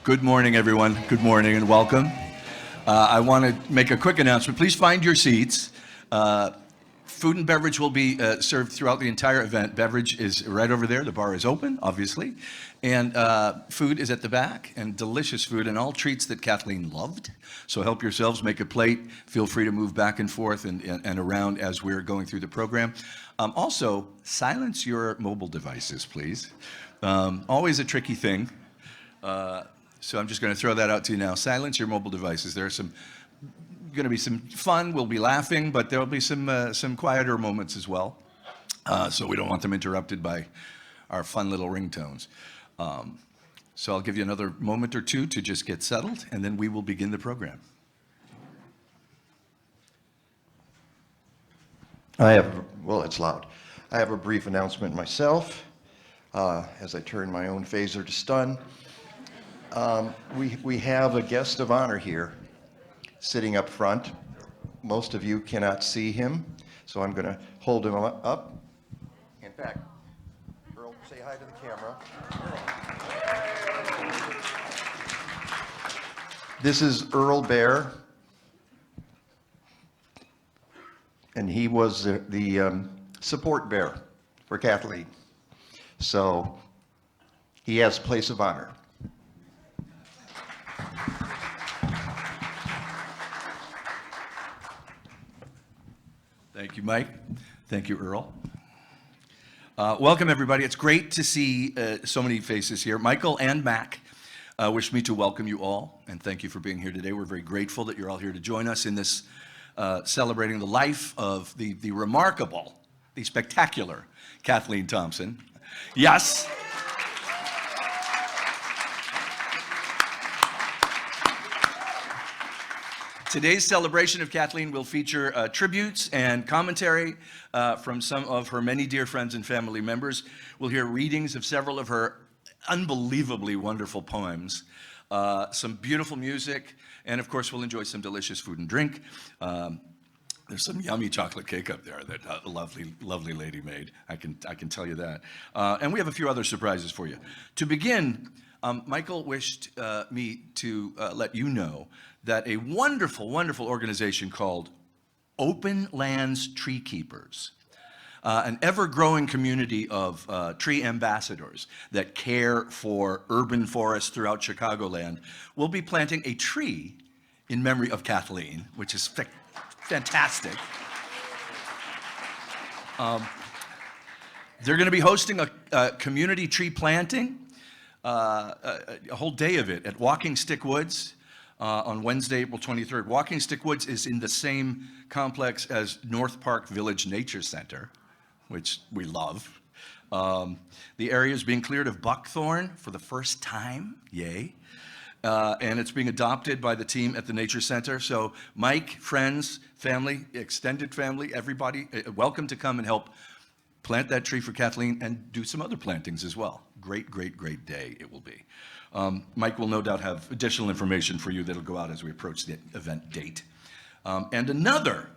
Good morning, everyone. Good morning and welcome. I want to make a quick announcement. Please find your seats. Food and beverage will be served throughout the entire event. Beverage is right over there. The bar is open, obviously. And food is at the back, and delicious food, and all treats that Kathleen loved. So help yourselves, make a plate. Feel free to move back and forth and around as we're going through the program. Also, silence your mobile devices, please. Always a tricky thing. So I'm just going to throw that out to you now. Silence your mobile devices. There's going to be some fun. We'll be laughing, but there'll be some quieter moments as well. So we don't want them interrupted by our fun little ringtones. So I'll give you another moment or two to just get settled, and then we will begin the program. It's loud. I have a brief announcement myself as I turn my own phaser to stun. We have a guest of honor here sitting up front. Most of you cannot see him, so I'm going to hold him up. In fact, Earl, say hi to the camera. This is Earl Bear, and he was the support bear for Kathleen. So he has place of honor. Thank you, Mike. Thank you, Earl. Welcome, everybody. It's great to see so many faces here. Michael and Mac wish me to welcome you all, and thank you for being here today. We're very grateful that you're all here to join us in this celebrating the life of the remarkable, the spectacular Kathleen Thompson. Yes. Today's celebration of Kathleen will feature tributes and commentary from some of her many dear friends and family members. We'll hear readings of several of her unbelievably wonderful poems, some beautiful music, and of course we'll enjoy some delicious food and drink. There's some yummy chocolate cake up there that a lovely lady made. I can tell you that. And we have a few other surprises for you. To begin, Michael wished me to let you know that a wonderful organization called Open Lands Tree Keepers, an ever-growing community of tree ambassadors that care for urban forests throughout Chicagoland, will be planting a tree in memory of Kathleen, which is fantastic. They're going to be hosting a community tree planting, a whole day of it at Walking Stick Woods on Wednesday, April 23rd. Walking Stick Woods is in the same complex as North Park Village Nature Center, which we love. The area is being cleared of buckthorn for the first time, yay. And it's being adopted by the team at the Nature Center. So Mike, friends, family, extended family, everybody, welcome to come and help plant that tree for Kathleen and do some other plantings as well. Great day it will be. Mike will no doubt have additional information for you that'll go out as we approach the event date. And another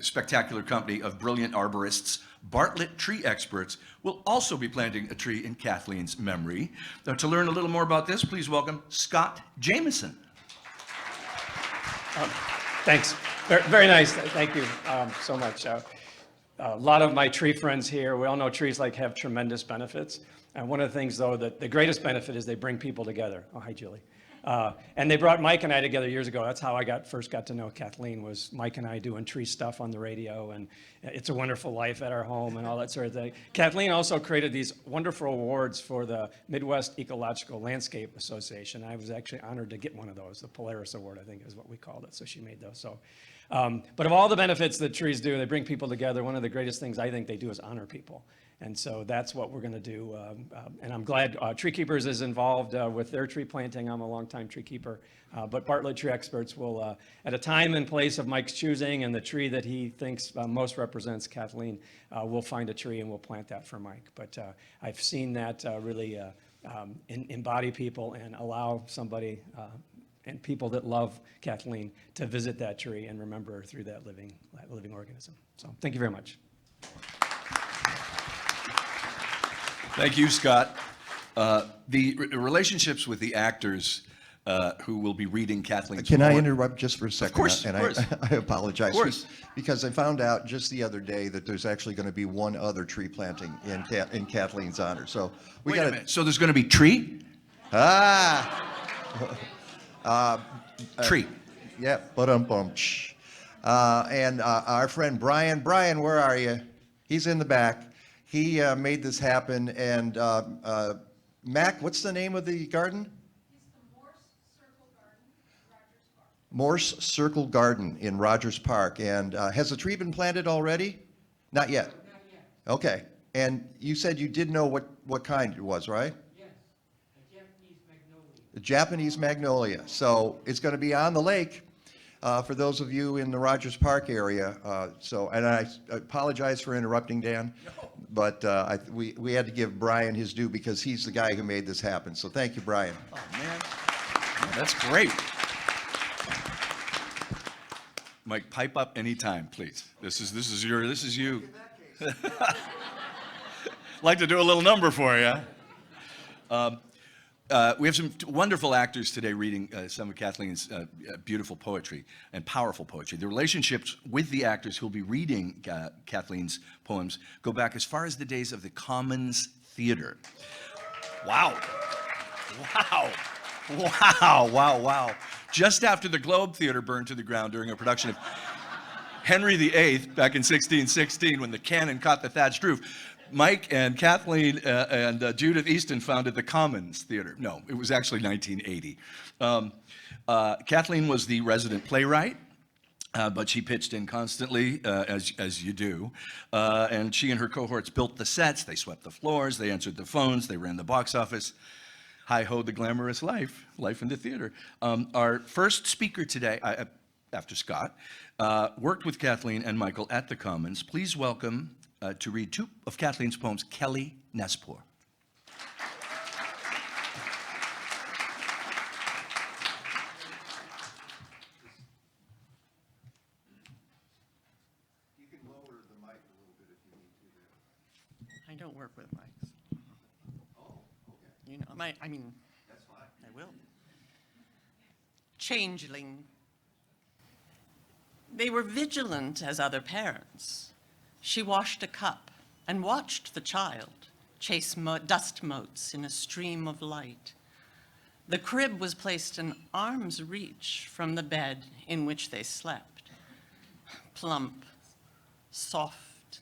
spectacular company of brilliant arborists, Bartlett Tree Experts, will also be planting a tree in Kathleen's memory. Now, to learn a little more about this, please welcome Scott Jameson. Thanks. Very nice. Thank you so much. A lot of my tree friends here, we all know trees have tremendous benefits. And one of the things, though, that the greatest benefit is they bring people together. Oh, hi, Julie. And they brought Mike and I together years ago. That's how I first got to know Kathleen, was Mike and I doing tree stuff on the radio, and It's a Wonderful Life at our home and all that sort of thing. Kathleen also created these wonderful awards for the Midwest Ecological Landscape Association. I was actually honored to get one of those. The Polaris Award, I think, is what we called it. So she made those. So, but of all the benefits that trees do, they bring people together. One of the greatest things I think they do is honor people. And so that's what we're going to do. And I'm glad Tree Keepers is involved with their tree planting. I'm a longtime tree keeper. But Bartlett Tree Experts will, at a time and place of Mike's choosing and the tree that he thinks most represents Kathleen, we'll find a tree and we'll plant that for Mike. But I've seen that really embody people and allow somebody and people that love Kathleen to visit that tree and remember her through that living organism. So thank you very much. Thank you, Scott. The relationships with the actors who will be reading Kathleen's Can I poem- interrupt just for a second? course, And of course. I apologize. Of course. Because I found out just the other day that there's actually going to be one other tree planting in Kathleen's honor. So we Wait a got minute. So there's going to be tree? Ah, Tree. yeah, but and our friend Brian. Brian, where are you? He's in the back. He made this happen. And Mac, what's the name of the garden? Morse Circle Garden in Rogers Park. And has the tree been planted already? Not yet. Not yet. Okay. And you said you did know what kind it was, right? Yes, a Japanese magnolia. The Japanese magnolia. So it's going to be on the lake for those of you in the Rogers Park area. And I apologize for interrupting, Dan, but we had to give Brian his due because he's the guy who made this happen. So thank you, Brian. Oh, man. Yeah, that's great. Mike, pipe up anytime, please. This is you. Like to do a little number for you. We have some wonderful actors today reading some of Kathleen's beautiful poetry and powerful poetry. The relationships with the actors who will be reading Kathleen's poems go back as far as the days of the Commons Theater. Wow. Wow. Wow, wow, wow. Just after the Globe Theater burned to the ground during a production of Henry VIII back in 1616 when the cannon caught the thatched roof, Mike and Kathleen and Judith Easton founded the Commons Theater. No, it was actually 1980. Kathleen was the resident playwright, but she pitched in constantly, as you do. And she and her cohorts built the sets, they swept the floors, they answered the phones, they ran the box office. Hi-ho, the glamorous life in the theater. Our first speaker today, after Scott, worked with Kathleen and Michael at the Commons. Please welcome to read two of Kathleen's poems, Kelly Nespor. You can lower the mic a little bit if you need to there. I don't work with mics. Oh, okay. You know, I mean, That's fine. I will. Changeling. They were vigilant as other parents. She washed a cup and watched the child chase dust motes in a stream of light. The crib was placed an arm's reach from the bed in which they slept. Plump, soft,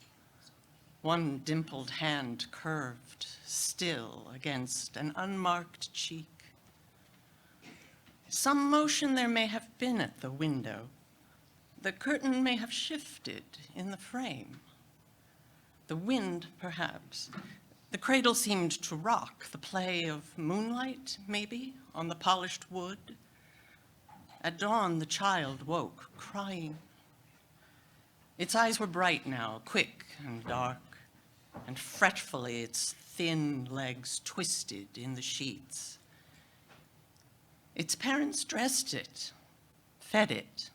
one dimpled hand curved, still against an unmarked cheek. Some motion there may have been at the window. The curtain may have shifted in the frame. The wind, perhaps. The cradle seemed to rock, the play of moonlight, maybe, on the polished wood. At dawn, the child woke, crying. Its eyes were bright now, quick and dark, and fretfully its thin legs twisted in the sheets. Its parents dressed it, fed it,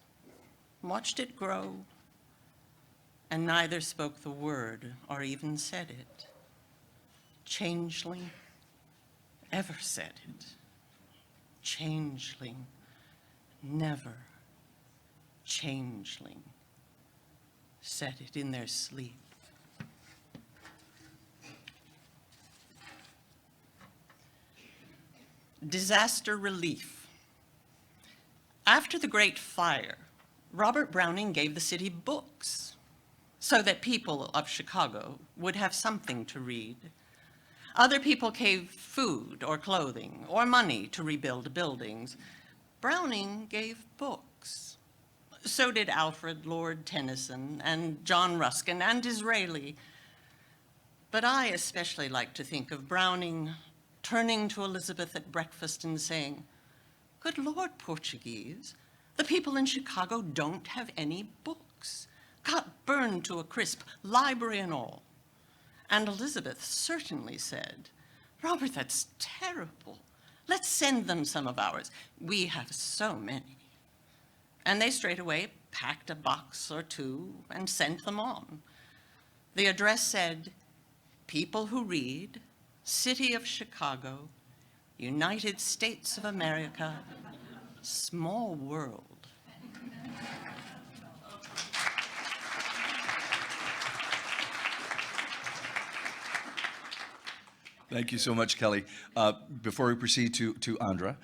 watched it grow, and neither spoke the word or even said it. Changeling ever said it. Changeling never, changeling said it in their sleep. Disaster relief. After the Great Fire, Robert Browning gave the city books so that people of Chicago would have something to read. Other people gave food or clothing or money to rebuild buildings. Browning gave books. So did Alfred Lord Tennyson and John Ruskin and Disraeli. But I especially like to think of Browning turning to Elizabeth at breakfast and saying, "Good Lord, Portuguese, the people in Chicago don't have any books. Got burned to a crisp, library and all." And Elizabeth certainly said, "Robert, that's terrible. Let's send them some of ours. We have so many." And they straightway packed a box or two and sent them on. The address said, "People who read, City of Chicago, United States of America, small world. Thank you so much, Kelly. Before we proceed to Andra,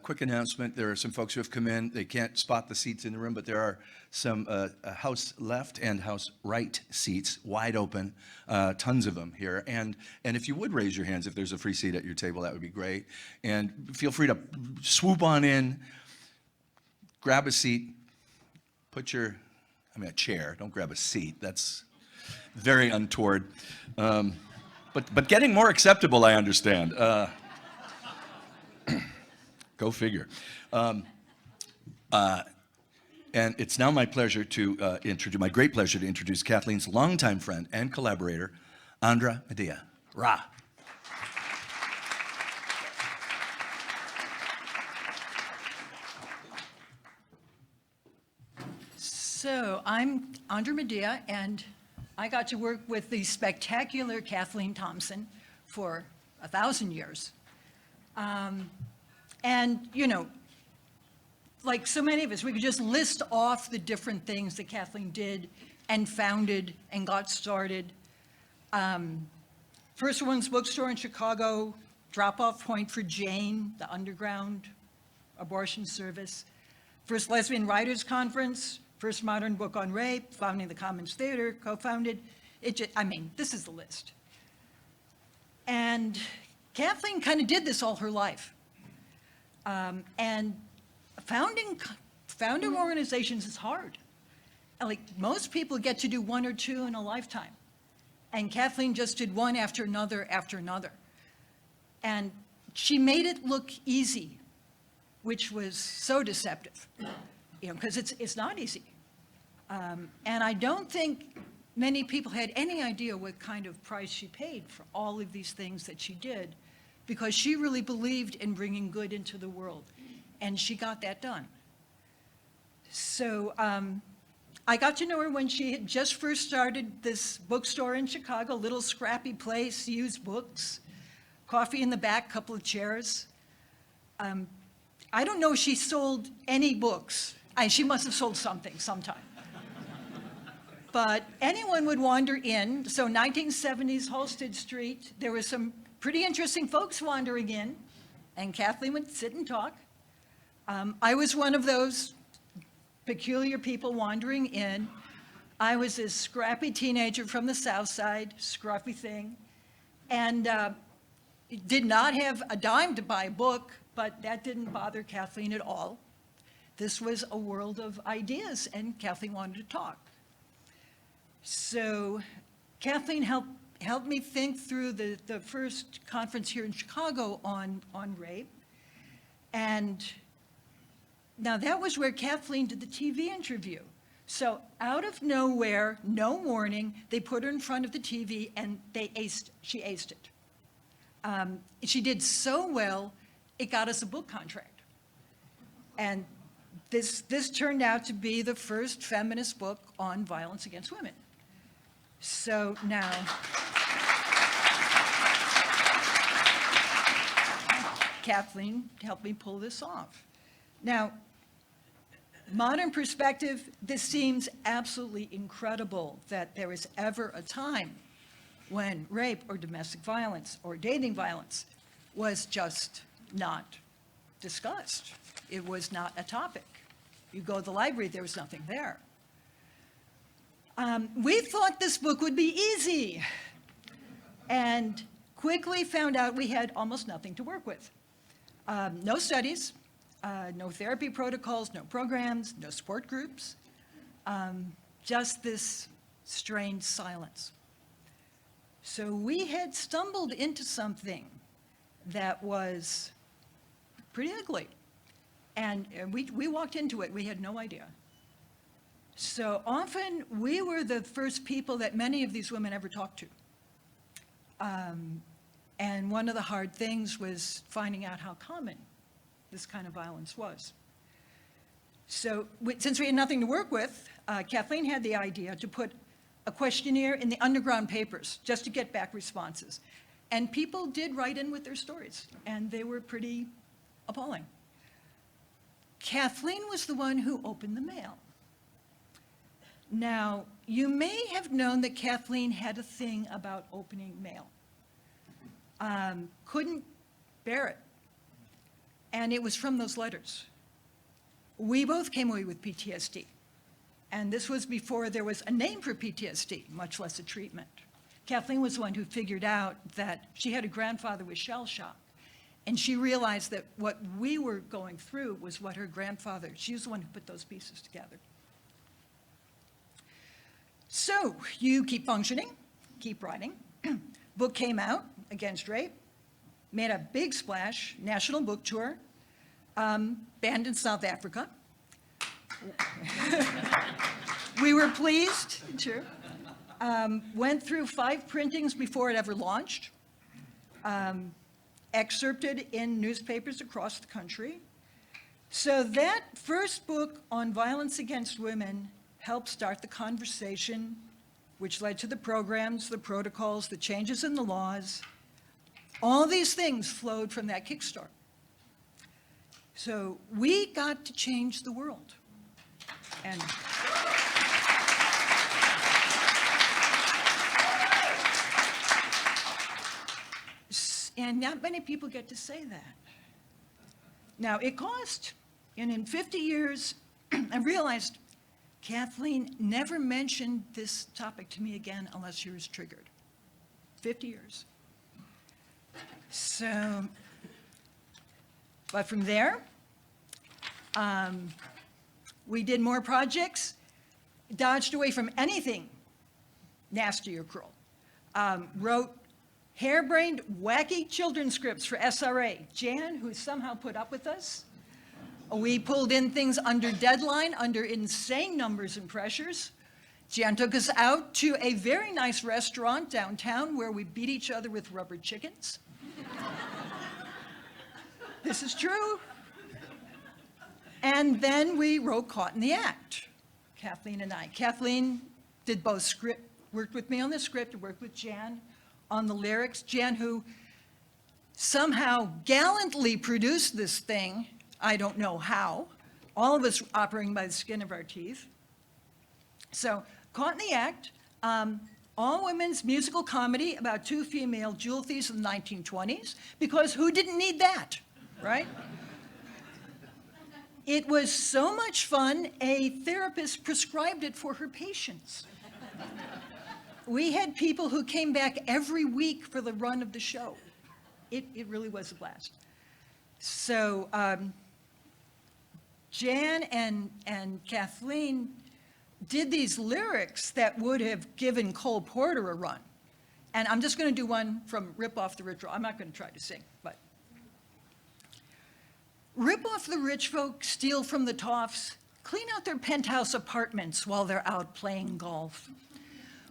quick announcement. There are some folks who have come in. They can't spot the seats in the room, but there are some house left and house right seats wide open, tons of them here. And if you would raise your hands if there's a free seat at your table, that would be great. And feel free to swoop on in, grab a seat, a chair. Don't grab a seat. That's very untoward. But getting more acceptable, I understand. Go figure. And it's now my pleasure to my great pleasure to introduce Kathleen's longtime friend and collaborator, Andra Medea. Ra. So I'm Andra Medea, and I got to work with the spectacular Kathleen Thompson for 1,000 years. And, you know, like so many of us, we could just list off the different things that Kathleen did and founded and got started. First Women's Bookstore in Chicago, drop-off point for Jane, the underground abortion service. First Lesbian Writers Conference, first modern book on rape, founding the Commons Theater, co-founded. This is the list. And Kathleen kind of did this all her life. And founding organizations is hard. Like, most people get to do one or two in a lifetime. And Kathleen just did one after another after another. And she made it look easy, which was so deceptive, because it's not easy. And I don't think many people had any idea what kind of price she paid for all of these things that she did, because she really believed in bringing good into the world, and she got that done. So I got to know her when she had just first started this bookstore in Chicago, little scrappy place, used books, coffee in the back, couple of chairs. I don't know if she sold any books. She must have sold something sometime. But anyone would wander in. So 1970s Halsted Street, there were some pretty interesting folks wandering in, and Kathleen would sit and talk. I was one of those peculiar people wandering in. I was this scrappy teenager from the South Side, scruffy thing, and did not have a dime to buy a book, but that didn't bother Kathleen at all. This was a world of ideas, and Kathleen wanted to talk. So Kathleen helped me think through the first conference here in Chicago on rape. And now that was where Kathleen did the TV interview. So out of nowhere, no warning, they put her in front of the TV and she aced it. She did so well, it got us a book contract. And this turned out to be the first feminist book on violence against women. So now, Kathleen helped me pull this off. Now, modern perspective, this seems absolutely incredible that there was ever a time when rape or domestic violence or dating violence was just not discussed. It was not a topic. You go to the library, there was nothing there. We thought this book would be easy, and quickly found out we had almost nothing to work with. No studies, no therapy protocols, no programs, no support groups, just this strange silence. So we had stumbled into something that was pretty ugly, and we walked into it, we had no idea. So often, we were the first people that many of these women ever talked to. And one of the hard things was finding out how common this kind of violence was. So since we had nothing to work with, Kathleen had the idea to put a questionnaire in the underground papers just to get back responses. And people did write in with their stories, and they were pretty appalling. Kathleen was the one who opened the mail. Now, you may have known that Kathleen had a thing about opening mail. Couldn't bear it. And it was from those letters. We both came away with PTSD. And this was before there was a name for PTSD, much less a treatment. Kathleen was the one who figured out that she had a grandfather with shell shock. And she realized that what we were going through was what her grandfather, she was the one who put those pieces together. So you keep functioning, keep writing. Book came out, Against Rape, made a big splash, national book tour, banned in South Africa. We were pleased, sure. Went through 5 printings before it ever launched. Excerpted in newspapers across the country. So that first book on violence against women helped start the conversation, which led to the programs, the protocols, the changes in the laws. All these things flowed from that kickstart. So we got to change the world. And not many people get to say that. Now, it cost, and in 50 years, I realized Kathleen never mentioned this topic to me again unless she was triggered. 50 years. So, but from there, we did more projects, dodged away from anything nasty or cruel. Wrote harebrained, wacky children's scripts for SRA. Jan, who somehow put up with us. We pulled in things under deadline, under insane numbers and pressures. Jan took us out to a very nice restaurant downtown where we beat each other with rubber chickens. This is true. And then we wrote Caught in the Act, Kathleen and I. Kathleen did both script, worked with me on the script, worked with Jan on the lyrics. Jan, who somehow gallantly produced this thing, I don't know how, all of us operating by the skin of our teeth. So, Caught in the Act, all women's musical comedy about 2 female jewel thieves in the 1920s, because who didn't need that, right? It was so much fun, a therapist prescribed it for her patients. We had people who came back every week for the run of the show. It really was a blast. So Jan and Kathleen did these lyrics that would have given Cole Porter a run. And I'm just going to do one from Rip Off the Rich Folk. I'm not going to try to sing, but. Rip off the rich folk, steal from the toffs, clean out their penthouse apartments while they're out playing golf.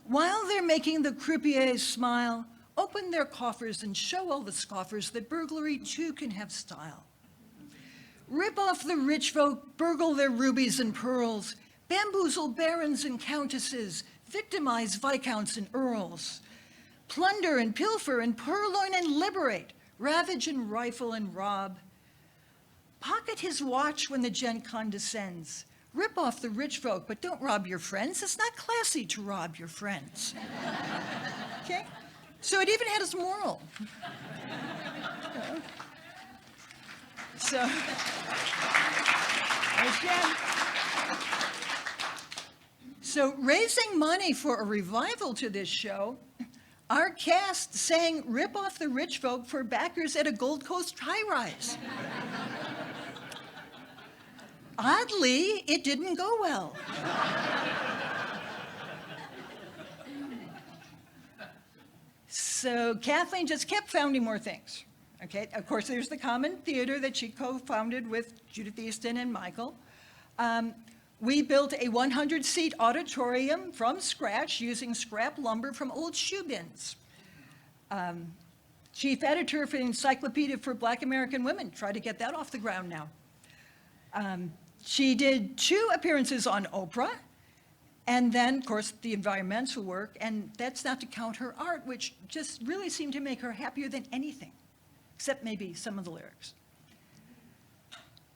While they're making the croupiers smile, open their coffers and show all the scoffers that burglary too can have style. Rip off the rich folk, burgle their rubies and pearls, bamboozle barons and countesses, victimize viscounts and earls. Plunder and pilfer and purloin and liberate, ravage and rifle and rob. Pocket his watch when the gent condescends. Rip off the rich folk, but don't rob your friends. It's not classy to rob your friends. Okay? So it even had its moral. So, again, so raising money for a revival to this show, our cast sang Rip Off the Rich Folk for backers at a Gold Coast high-rise. Oddly, it didn't go well. So Kathleen just kept founding more things. Okay, of course, there's the Common Theater that she co-founded with Judith Easton and Michael. We built a 100-seat auditorium from scratch using scrap lumber from old shoe bins. Chief editor for the Encyclopedia for Black American Women, try to get that off the ground now. She did 2 appearances on Oprah, And then, of course, the environmental work, and that's not to count her art, which just really seemed to make her happier than anything, except maybe some of the lyrics.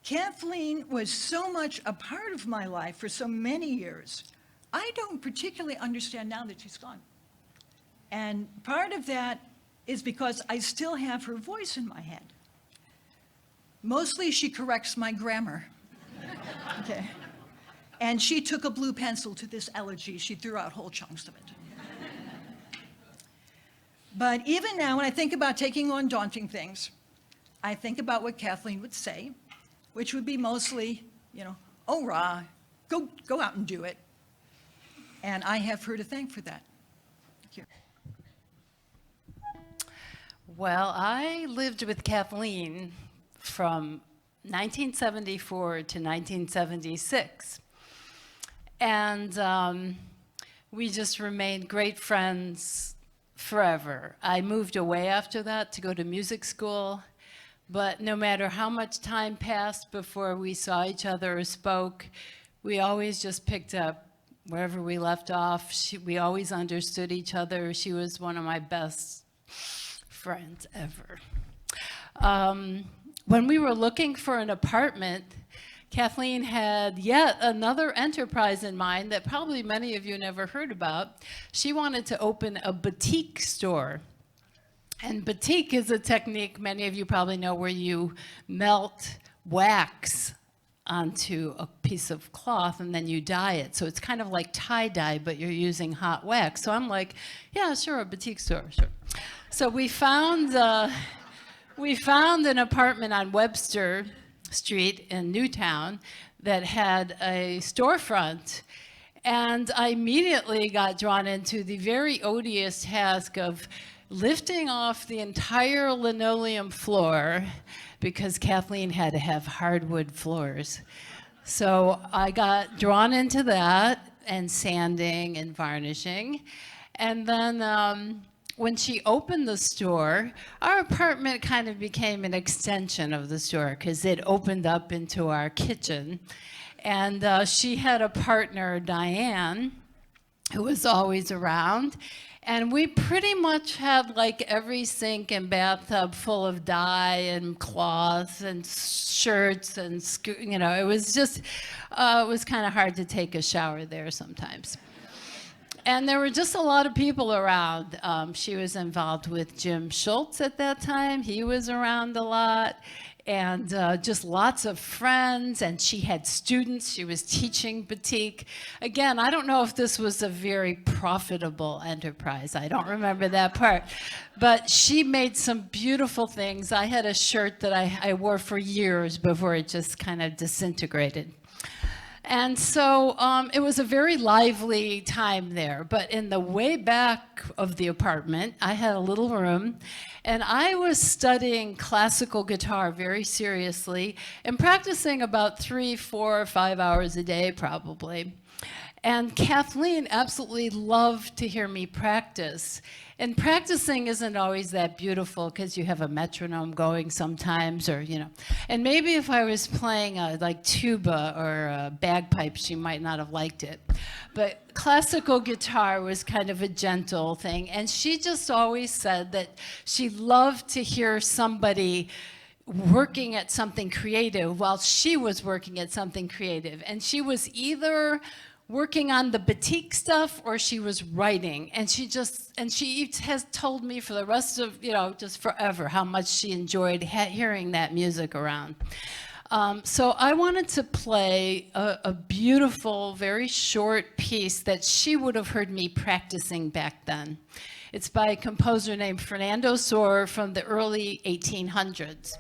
Kathleen was so much a part of my life for so many years. I don't particularly understand now that she's gone. And part of that is because I still have her voice in my head. Mostly she corrects my grammar. Okay. And she took a blue pencil to this elegy. She threw out whole chunks of it. But even now, when I think about taking on daunting things, I think about what Kathleen would say, which would be mostly, oh, rah, go out and do it. And I have her to thank for that. Thank you. Well, I lived with Kathleen from 1974 to 1976. And we just remained great friends forever. I moved away after that to go to music school, but no matter how much time passed before we saw each other or spoke, we always just picked up wherever we left off. We always understood each other. She was one of my best friends ever. When we were looking for an apartment, Kathleen had yet another enterprise in mind that probably many of you never heard about. She wanted to open a batik store. And batik is a technique many of you probably know where you melt wax onto a piece of cloth and then you dye it. So it's kind of like tie-dye, but you're using hot wax. So I'm like, yeah, sure, a batik store, sure. So we found an apartment on Webster Street in Newtown that had a storefront, and I immediately got drawn into the very odious task of lifting off the entire linoleum floor because Kathleen had to have hardwood floors. So I got drawn into that and sanding and varnishing. And then when she opened the store, our apartment kind of became an extension of the store because it opened up into our kitchen. And she had a partner, Diane, who was always around. And we pretty much had like every sink and bathtub full of dye and cloth and shirts and, it was just, it was kind of hard to take a shower there sometimes. And there were just a lot of people around. She was involved with Jim Schultz at that time. He was around a lot. And just lots of friends. And she had students. She was teaching batik. Again, I don't know if this was a very profitable enterprise. I don't remember that part. But she made some beautiful things. I had a shirt that I wore for years before it just kind of disintegrated. And so it was a very lively time there. But in the way back of the apartment, I had a little room, and I was studying classical guitar very seriously and practicing about 3, 4, 5 hours a day, probably. And Kathleen absolutely loved to hear me practice. And practicing isn't always that beautiful because you have a metronome going sometimes, or, And maybe if I was playing like tuba or bagpipes, she might not have liked it. But classical guitar was kind of a gentle thing. And she just always said that she loved to hear somebody working at something creative while she was working at something creative. And she was either working on the batik stuff or she was writing, and she has told me for the rest of just forever how much she enjoyed hearing that music around. So I wanted to play a beautiful, very short piece that she would have heard me practicing back then. It's by a composer named Fernando Sor from the early 1800s.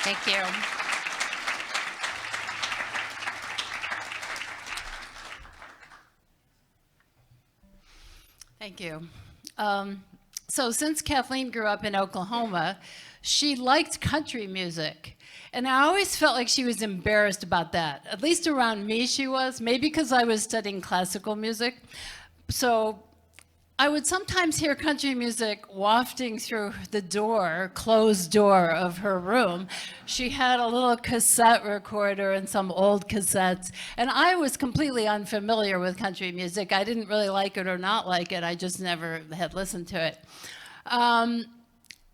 Thank you. Thank you. So since Kathleen grew up in Oklahoma, she liked country music. And I always felt like she was embarrassed about that. At least around me she was, maybe because I was studying classical music. So I would sometimes hear country music wafting through the door, closed door of her room. She had a little cassette recorder and some old cassettes, and I was completely unfamiliar with country music. I didn't really like it or not like it. I just never had listened to it.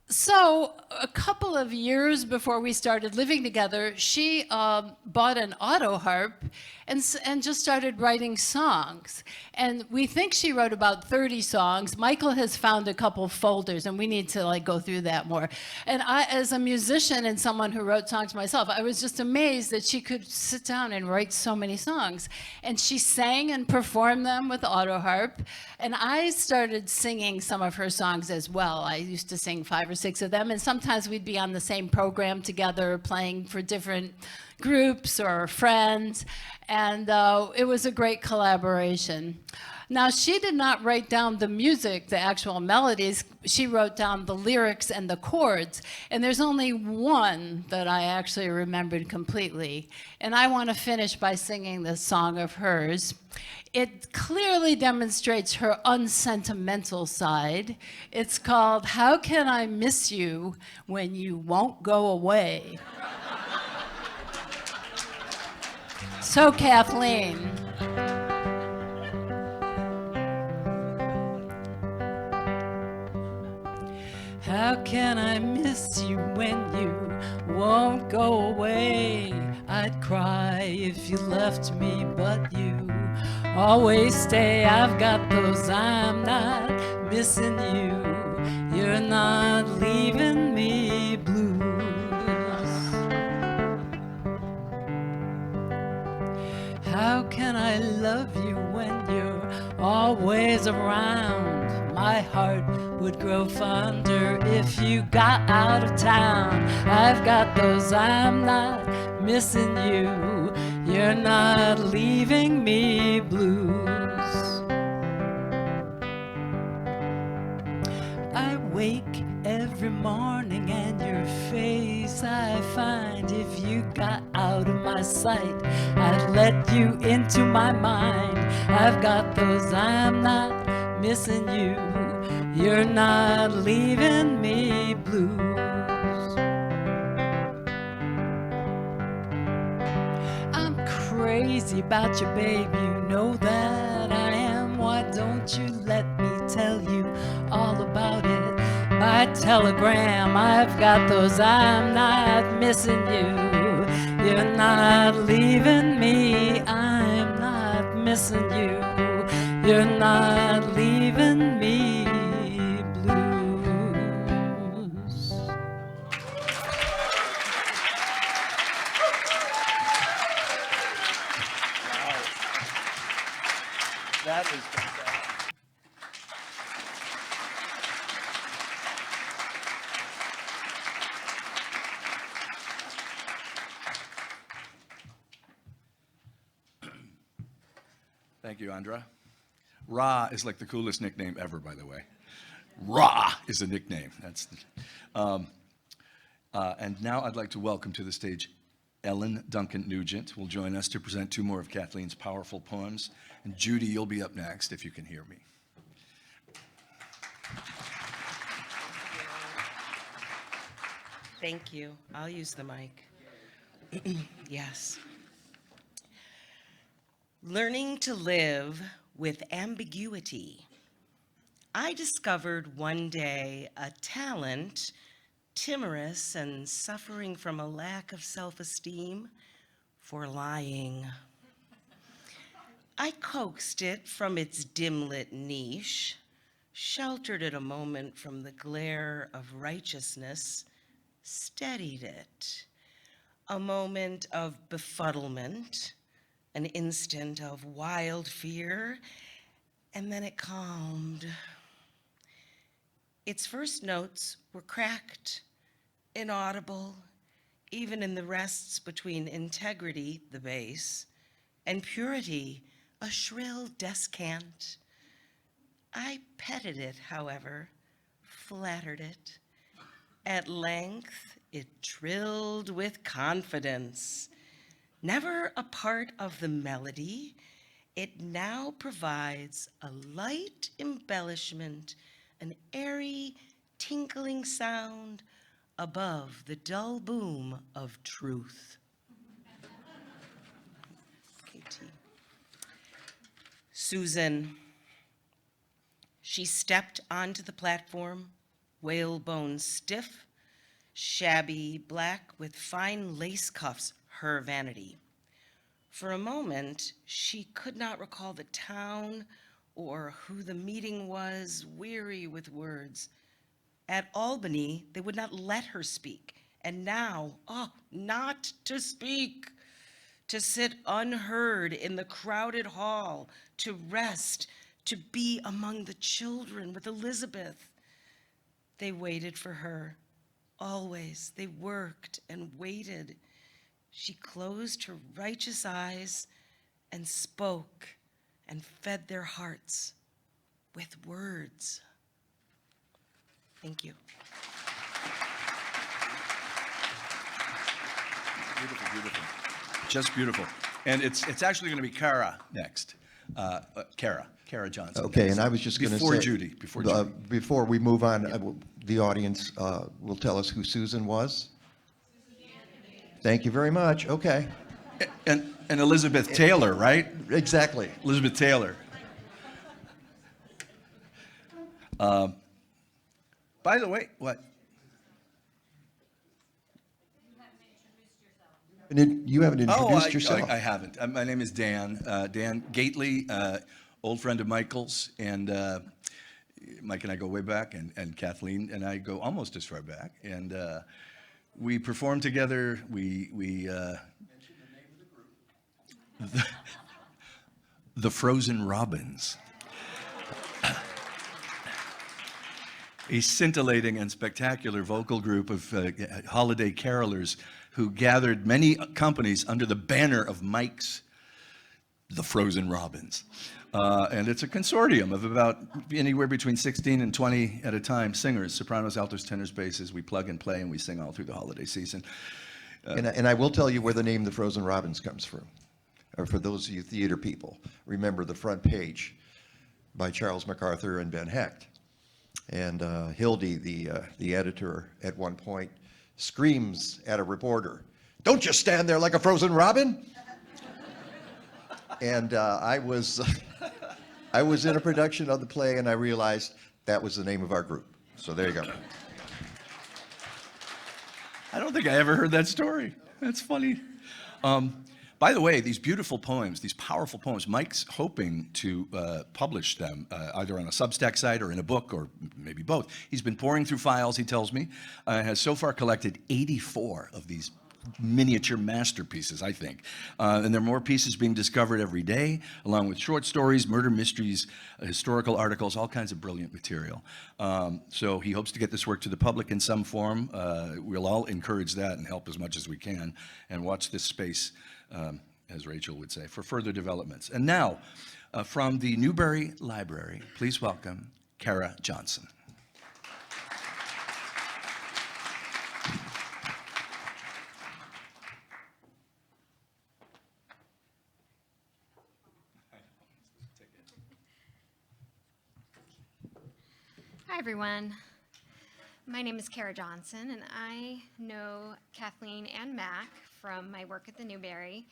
So a couple of years before we started living together, she bought an auto harp and just started writing songs. And we think she wrote about 30 songs. Michael has found a couple folders, and we need to like go through that more. And I, as a musician and someone who wrote songs myself, I was just amazed that she could sit down and write so many songs. And she sang and performed them with auto harp. And I started singing some of her songs as well. I used to sing 5 or 6 of them, and sometimes we'd be on the same program together, playing for different groups or friends, and it was a great collaboration. Now, she did not write down the music, the actual melodies. She wrote down the lyrics and the chords, and there's only one that I actually remembered completely, and I want to finish by singing this song of hers. It clearly demonstrates her unsentimental side. It's called "How Can I Miss You When You Won't Go Away?" So, Kathleen. How can I miss you when you won't go away? I'd cry if you left me, but you always stay. I've got those I'm not missing you, you're not leaving me blues. How can I love you when you're always around? My heart would grow fonder if you got out of town. I've got those I'm not missing you, you're not leaving me blues. I wake every morning and your face I find. If you got out of my sight, I'd let you into my mind. I've got those I'm not missing you, you're not leaving me blues. I'm crazy about you, babe, you know that I am. Why don't you let me tell you all about it by telegram? I've got those I'm not missing you, you're not leaving me. I'm not missing you, you're not leaving me blues. That is fantastic. Thank you, Andra. Ra is like the coolest nickname ever, by the way. Ra is a nickname. That's, and now I'd like to welcome to the stage Ellen Duncan Nugent, who will join us to present 2 more of Kathleen's powerful poems. And Judy, you'll be up next if you can hear me. Thank you. I'll use the mic. Yes. Learning to live with ambiguity. I discovered one day a talent, timorous and suffering from a lack of self-esteem, for lying. I coaxed it from its dim-lit niche, sheltered it a moment from the glare of righteousness, steadied it. A moment of befuddlement, an instant of wild fear, and then it calmed. Its first notes were cracked, inaudible, even in the rests between integrity, the bass, and purity, a shrill descant. I petted it, however, flattered it. At length, it trilled with confidence. Never a part of the melody, it now provides a light embellishment, an airy, tinkling sound above the dull boom of truth. KT. Susan. She stepped onto the platform, whalebone stiff, shabby black with fine lace cuffs, her vanity. For a moment, she could not recall the town or who the meeting was, weary with words. At Albany, they would not let her speak. And now, not to speak, to sit unheard in the crowded hall, to rest, to be among the children with Elizabeth. They waited for her. Always, they worked and waited. She closed her righteous eyes and spoke and fed their hearts with words. Thank you. Beautiful, beautiful. Just beautiful. And it's actually going to be Kara next. Kara Johnson. Okay, and I was just going to say. Before Judy. Before we move on, the audience will tell us who Susan was. Thank you very much. Okay. And Elizabeth Taylor, right? Exactly. Elizabeth Taylor. By the way, what? You haven't introduced yourself. I haven't. My name is Dan. Dan Gately, old friend of Michael's, and Mike and I go way back, and Kathleen and I go almost as far back, and we perform together. We mention the name of the group. The Frozen Robins. A scintillating and spectacular vocal group of holiday carolers who gathered many companies under the banner of Mike's The Frozen Robins. And it's a consortium of about anywhere between 16 and 20 at a time singers, sopranos, altos, tenors, basses. We plug and play and we sing all through the holiday season. And I will tell you where the name The Frozen Robins comes from. Or for those of you theater people, remember the front page by Charles MacArthur and Ben Hecht. And Hildy, the editor, at one point screams at a reporter, "Don't just stand there like a frozen robin!" And I was in a production of the play, and I realized that was the name of our group. So there you go. I don't think I ever heard that story. That's funny. By the way, these beautiful poems, these powerful poems, Mike's hoping to publish them either on a Substack site or in a book or maybe both. He's been pouring through files, he tells me, has so far collected 84 of these miniature masterpieces, I think. And there are more pieces being discovered every day, along with short stories, murder mysteries, historical articles, all kinds of brilliant material. So he hopes to get this work to the public in some form. We'll all encourage that and help as much as we can, and watch this space, as Rachel would say, for further developments. And now, from the Newberry Library, please welcome Kara Johnson. Hi, everyone. My name is Kara Johnson, and I know Kathleen and Mac from my work at the Newberry.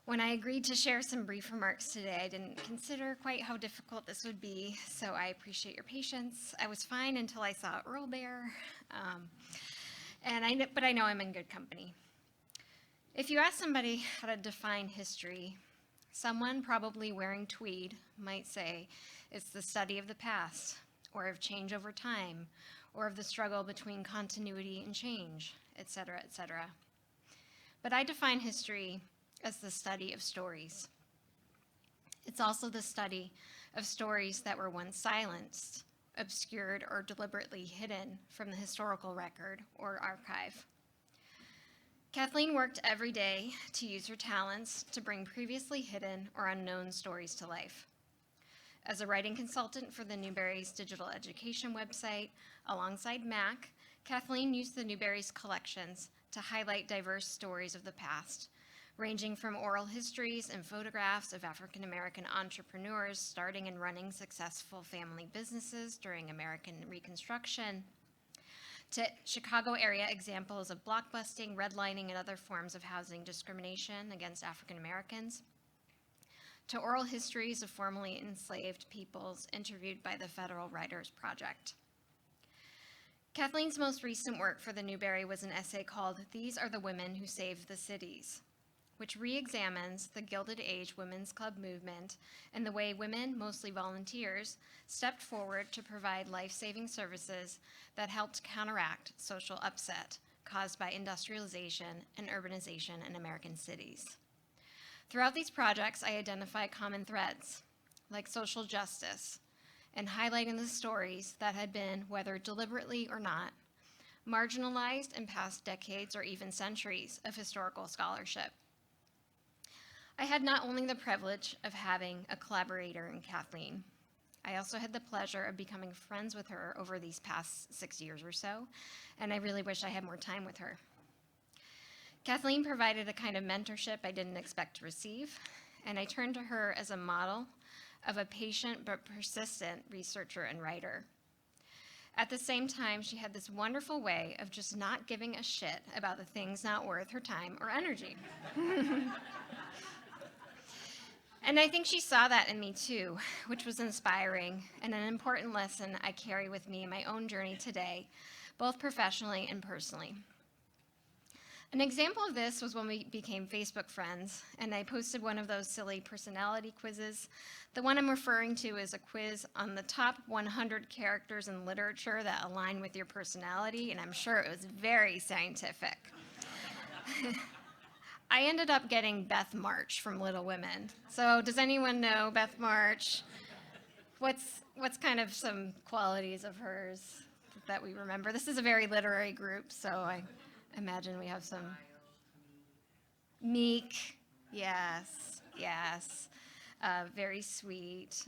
When I agreed to share some brief remarks today, I didn't consider quite how difficult this would be, so I appreciate your patience. I was fine until I saw Earl Bear, but I know I'm in good company. If you ask somebody how to define history, someone probably wearing tweed might say it's the study of the past, or of change over time, or of the struggle between continuity and change, etc., etc. But I define history as the study of stories. It's also the study of stories that were once silenced, obscured, or deliberately hidden from the historical record or archive. Kathleen worked every day to use her talents to bring previously hidden or unknown stories to life. As a writing consultant for the Newberry's digital education website, alongside Mac, Kathleen used the Newberry's collections to highlight diverse stories of the past, ranging from oral histories and photographs of African American entrepreneurs starting and running successful family businesses during American Reconstruction, to Chicago area examples of blockbusting, redlining, and other forms of housing discrimination against African Americans, to oral histories of formerly enslaved peoples interviewed by the Federal Writers Project. Kathleen's most recent work for the Newberry was an essay called "These Are the Women Who Saved the Cities," which re-examines the Gilded Age Women's Club movement and the way women, mostly volunteers, stepped forward to provide life-saving services that helped counteract social upset caused by industrialization and urbanization in American cities. Throughout these projects, I identify common threads, like social justice, and highlighting the stories that had been, whether deliberately or not, marginalized in past decades or even centuries of historical scholarship. I had not only the privilege of having a collaborator in Kathleen, I also had the pleasure of becoming friends with her over these past 6 years or so, and I really wish I had more time with her. Kathleen provided a kind of mentorship I didn't expect to receive, and I turned to her as a model of a patient but persistent researcher and writer. At the same time, she had this wonderful way of just not giving a shit about the things not worth her time or energy. And I think she saw that in me too, which was inspiring and an important lesson I carry with me in my own journey today, both professionally and personally. An example of this was when we became Facebook friends, and I posted one of those silly personality quizzes. The one I'm referring to is a quiz on the top 100 characters in literature that align with your personality, and I'm sure it was very scientific. I ended up getting Beth March from Little Women. So does anyone know Beth March? What's kind of some qualities of hers that we remember? This is a very literary group, so I imagine we have some. Meek, yes. Very sweet.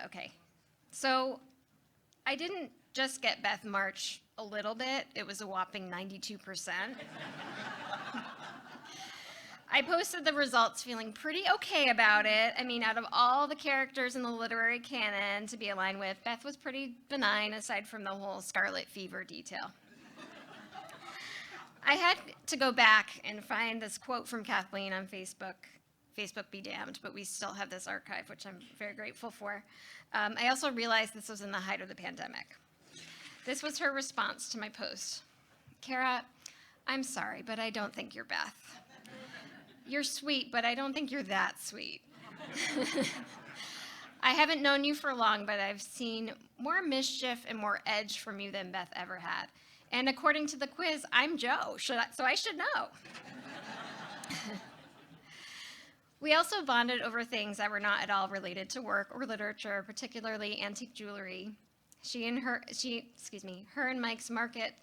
Okay, so I didn't just get Beth March a little bit, it was a whopping 92%. I posted the results feeling pretty okay about it. I mean, out of all the characters in the literary canon to be aligned with, Beth was pretty benign aside from the whole scarlet fever detail. I had to go back and find this quote from Kathleen on Facebook. Facebook be damned, but we still have this archive, which I'm very grateful for. I also realized this was in the height of the pandemic. This was her response to my post. "Kara, I'm sorry, but I don't think you're Beth. You're sweet, but I don't think you're that sweet. I haven't known you for long, but I've seen more mischief and more edge from you than Beth ever had. And according to the quiz, I'm Joe, so I should know." We also bonded over things that were not at all related to work or literature, particularly antique jewelry. Her and Mike's market,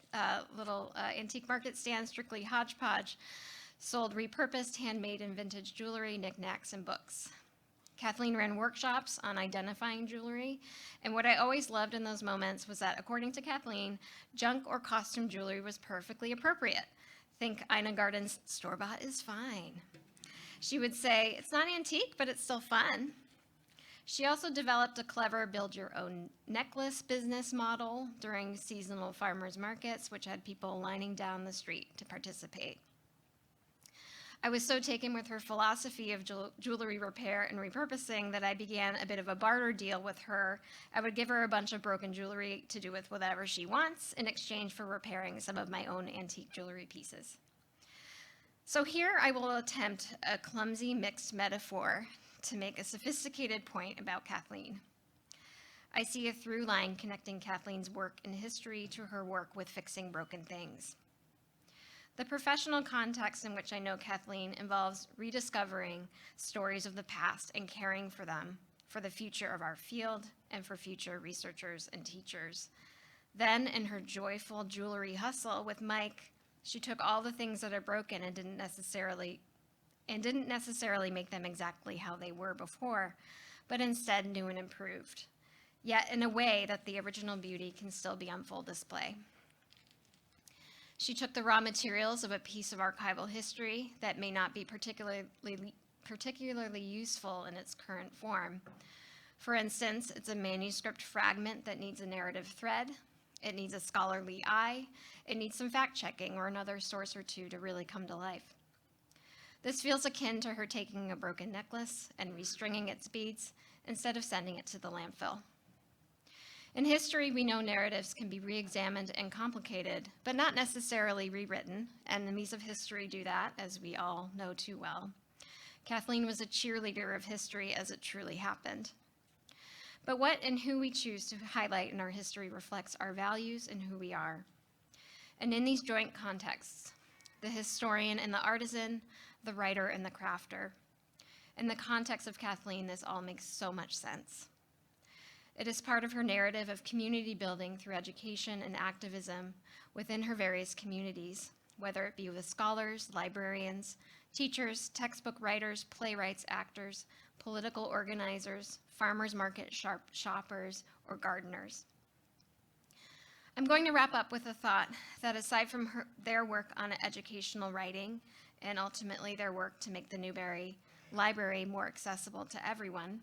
little antique market stand, Strictly Hodgepodge, sold repurposed, handmade, and vintage jewelry, knickknacks, and books. Kathleen ran workshops on identifying jewelry, and what I always loved in those moments was that, according to Kathleen, junk or costume jewelry was perfectly appropriate. Think Ina Garten's "store-bought is fine." She would say, "It's not antique, but it's still fun." She also developed a clever build-your-own necklace business model during seasonal farmers markets, which had people lining down the street to participate. I was so taken with her philosophy of jewelry repair and repurposing that I began a bit of a barter deal with her. I would give her a bunch of broken jewelry to do with whatever she wants in exchange for repairing some of my own antique jewelry pieces. So here I will attempt a clumsy mixed metaphor to make a sophisticated point about Kathleen. I see a through line connecting Kathleen's work in history to her work with fixing broken things. The professional context in which I know Kathleen involves rediscovering stories of the past and caring for them for the future of our field and for future researchers and teachers. Then, in her joyful jewelry hustle with Mike, She took all the things that are broken and didn't necessarily make them exactly how they were before, but instead new and improved, yet in a way that the original beauty can still be on full display. She took the raw materials of a piece of archival history that may not be particularly useful in its current form. For instance, it's a manuscript fragment that needs a narrative thread, it needs a scholarly eye, it needs some fact-checking or another source or two to really come to life. This feels akin to her taking a broken necklace and restringing its beads instead of sending it to the landfill. In history, we know narratives can be re-examined and complicated, but not necessarily rewritten, enemies of history do that, as we all know too well. Kathleen was a cheerleader of history as it truly happened. But what and who we choose to highlight in our history reflects our values and who we are. And in these joint contexts, the historian and the artisan, the writer and the crafter. In the context of Kathleen, this all makes so much sense. It is part of her narrative of community building through education and activism within her various communities, whether it be with scholars, librarians, teachers, textbook writers, playwrights, actors, political organizers, farmers market shoppers, or gardeners. I'm going to wrap up with a thought that aside from their work on educational writing and ultimately their work to make the Newberry Library more accessible to everyone,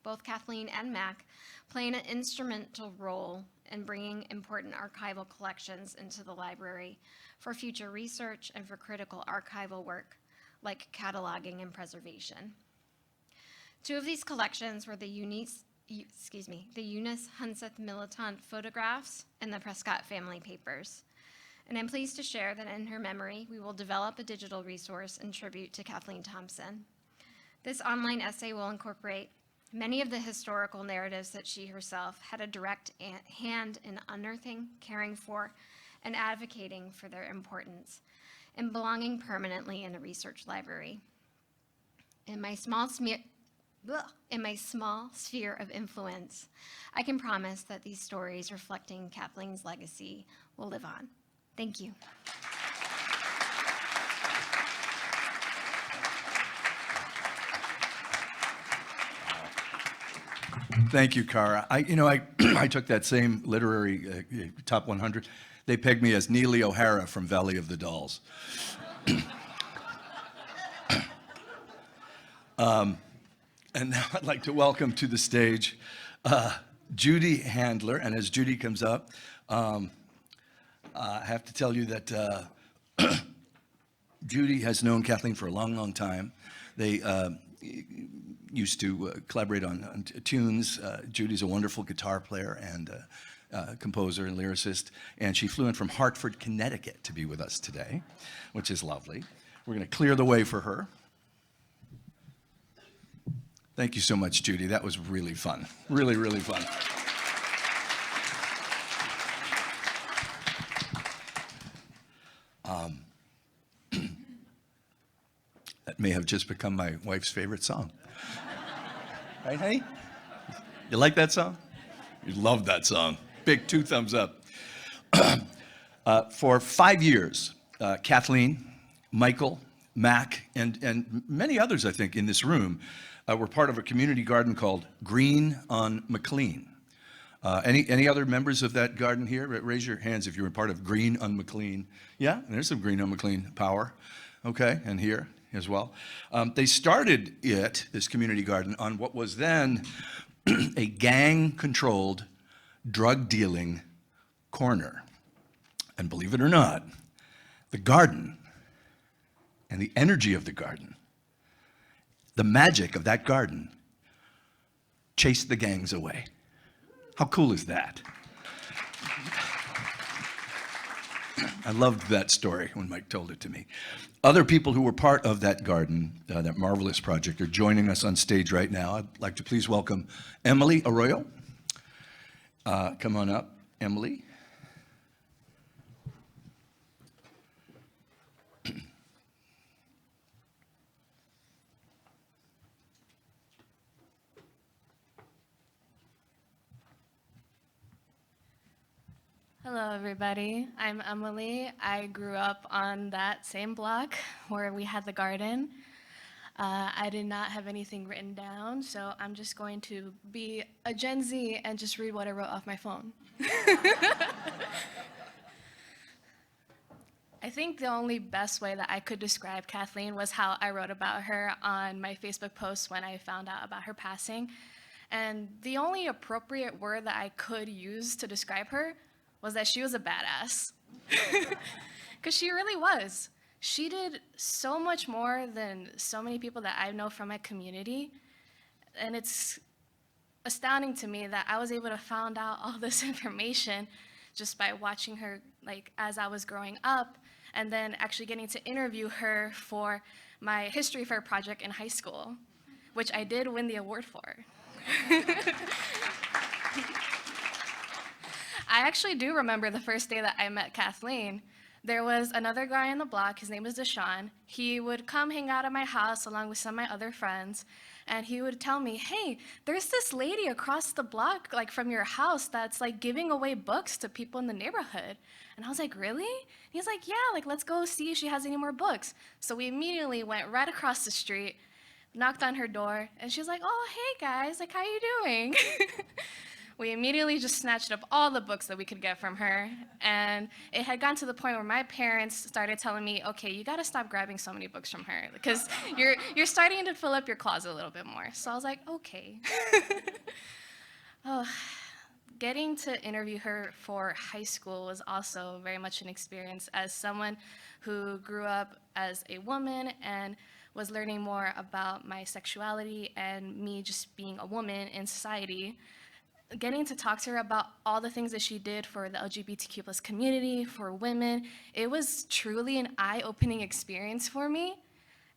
both Kathleen and Mac play an instrumental role in bringing important archival collections into the library for future research and for critical archival work like cataloging and preservation. Two of these collections were the Eunice Hunseth Militant photographs and the Prescott family papers. And I'm pleased to share that in her memory, we will develop a digital resource in tribute to Kathleen Thompson. This online essay will incorporate many of the historical narratives that she herself had a direct hand in unearthing, caring for, and advocating for their importance and belonging permanently in a research library. In my small sphere of influence, I can promise that these stories reflecting Kathleen's legacy will live on. Thank you. Thank you, Cara. I took that same literary top 100. They pegged me as Neely O'Hara from Valley of the Dolls. And now I'd like to welcome to the stage Judy Handler. And as Judy comes up, I have to tell you that Judy has known Kathleen for a long, long time. They used to collaborate on tunes. Judy's a wonderful guitar player and composer and lyricist, and she flew in from Hartford, Connecticut to be with us today, which is lovely. We're going to clear the way for her. Thank you so much, Judy. That was really fun. Really, really fun. That may have just become my wife's favorite song. Right, honey? You like that song? You love that song. Big 2 thumbs up. For 5 years, Kathleen, Michael, Mac, and many others, I think, in this room were part of a community garden called Green on McLean. Any other members of that garden here? Raise your hands if you were part of Green on McLean. Yeah, there's some Green on McLean power. Okay, and here as well. They started this community garden, on what was then a gang-controlled, drug-dealing corner. And believe it or not, the garden and the energy of the garden, the magic of that garden, chased the gangs away. How cool is that? I loved that story when Mike told it to me. Other people who were part of that garden, that marvelous project, are joining us on stage right now. I'd like to please welcome Emily Arroyo. Come on up, Emily. Hello, everybody. I'm Emily. I grew up on that same block where we had the garden. I did not have anything written down, so I'm just going to be a Gen Z and just read what I wrote off my phone. I think the only best way that I could describe Kathleen was how I wrote about her on my Facebook post when I found out about her passing. And the only appropriate word that I could use to describe her was that she was a badass. Because she really was. She did so much more than so many people that I know from my community. And it's astounding to me that I was able to find out all this information just by watching her like as I was growing up, and then actually getting to interview her for my history fair project in high school, which I did win the award for. I actually do remember the first day that I met Kathleen. There was another guy on the block, his name was Deshaun. He would come hang out at my house along with some of my other friends, and he would tell me, hey, there's this lady across the block, like from your house, that's like giving away books to people in the neighborhood. And I was like, really? And he's like, yeah, like let's go see if she has any more books. So we immediately went right across the street, knocked on her door, and she was like, oh, hey guys, like how you doing? We immediately just snatched up all the books that we could get from her, and it had gotten to the point where my parents started telling me, okay, you gotta stop grabbing so many books from her, because you're starting to fill up your closet a little bit more. So I was like, okay. Oh, getting to interview her for high school was also very much an experience as someone who grew up as a woman and was learning more about my sexuality and me just being a woman in society. Getting to talk to her about all the things that she did for the LGBTQ plus community, for women, it was truly an eye-opening experience for me.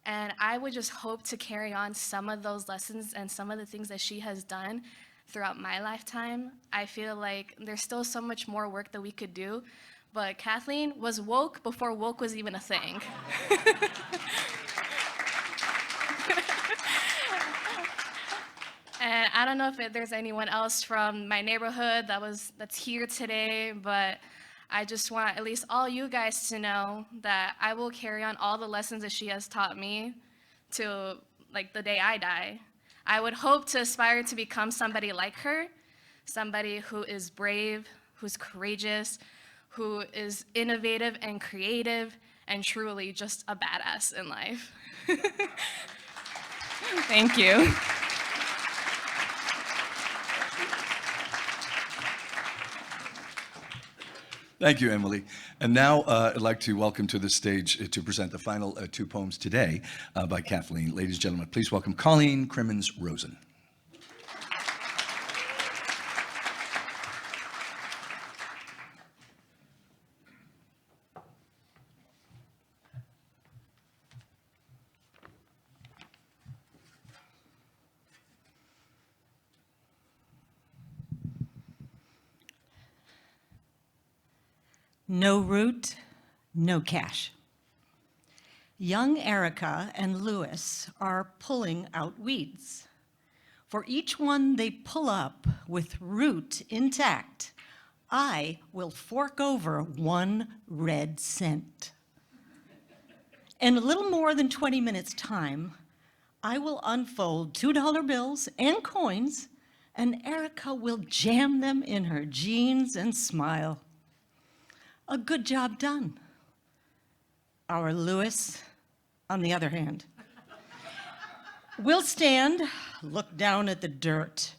And I would just hope to carry on some of those lessons and some of the things that she has done throughout my lifetime. I feel like there's still so much more work that we could do, but Kathleen was woke before woke was even a thing. And I don't know if there's anyone else from my neighborhood that's here today, but I just want at least all you guys to know that I will carry on all the lessons that she has taught me to like the day I die. I would hope to aspire to become somebody like her, somebody who is brave, who's courageous, who is innovative and creative, and truly just a badass in life. Thank you. Thank you, Emily. And now I'd like to welcome to the stage to present the final two poems today by Kathleen. Ladies and gentlemen, please welcome Colleen Crimmins Rosen. No root, no cash. Young Erica and Lewis are pulling out weeds. For each one they pull up with root intact, I will fork over 1 red cent. In a little more than 20 minutes' time, I will unfold $2 bills and coins, and Erica will jam them in her jeans and smile. A good job done. Our Lewis, on the other hand, will stand, look down at the dirt,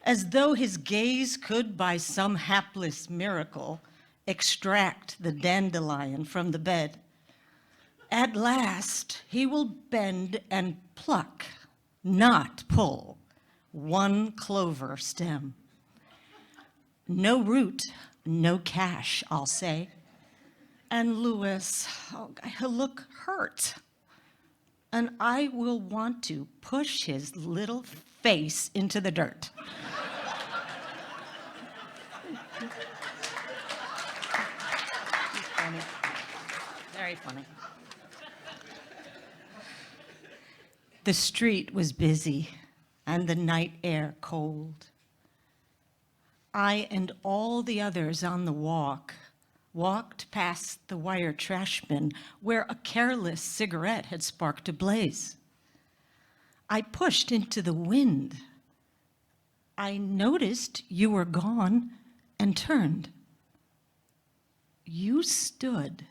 as though his gaze could, by some hapless miracle, extract the dandelion from the bed. At last, he will bend and pluck, not pull, 1 clover stem. No root, no cash, I'll say. And Lewis, oh, he'll look hurt. And I will want to push his little face into the dirt. Funny. Very funny. The street was busy and the night air cold. I and all the others on the walk walked past the wire trash bin where a careless cigarette had sparked a blaze. I pushed into the wind. I noticed you were gone and turned. You stood,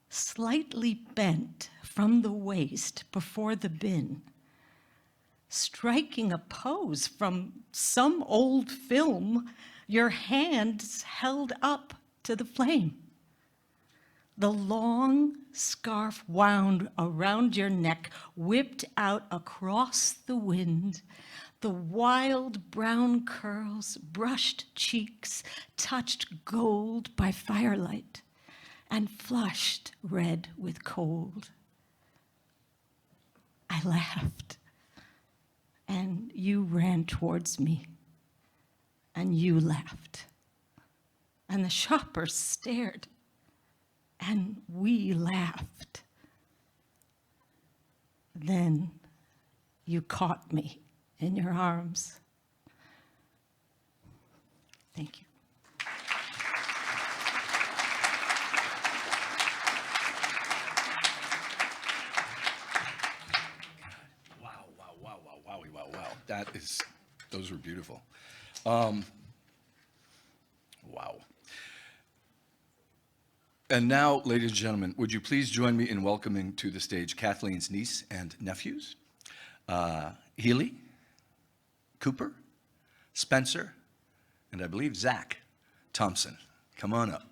slightly bent from the waist before the bin, striking a pose from some old film, your hands held up to the flame. The long scarf wound around your neck, whipped out across the wind. The wild brown curls, brushed cheeks, touched gold by firelight and flushed red with cold. I laughed, and you ran towards me, and you laughed. And the shoppers stared, and we laughed. Then you caught me in your arms. Thank you. Wow. Those were beautiful. Wow. And now, ladies and gentlemen, would you please join me in welcoming to the stage Kathleen's niece and nephews, Healy, Cooper, Spencer, and I believe Zach Thompson. Come on up.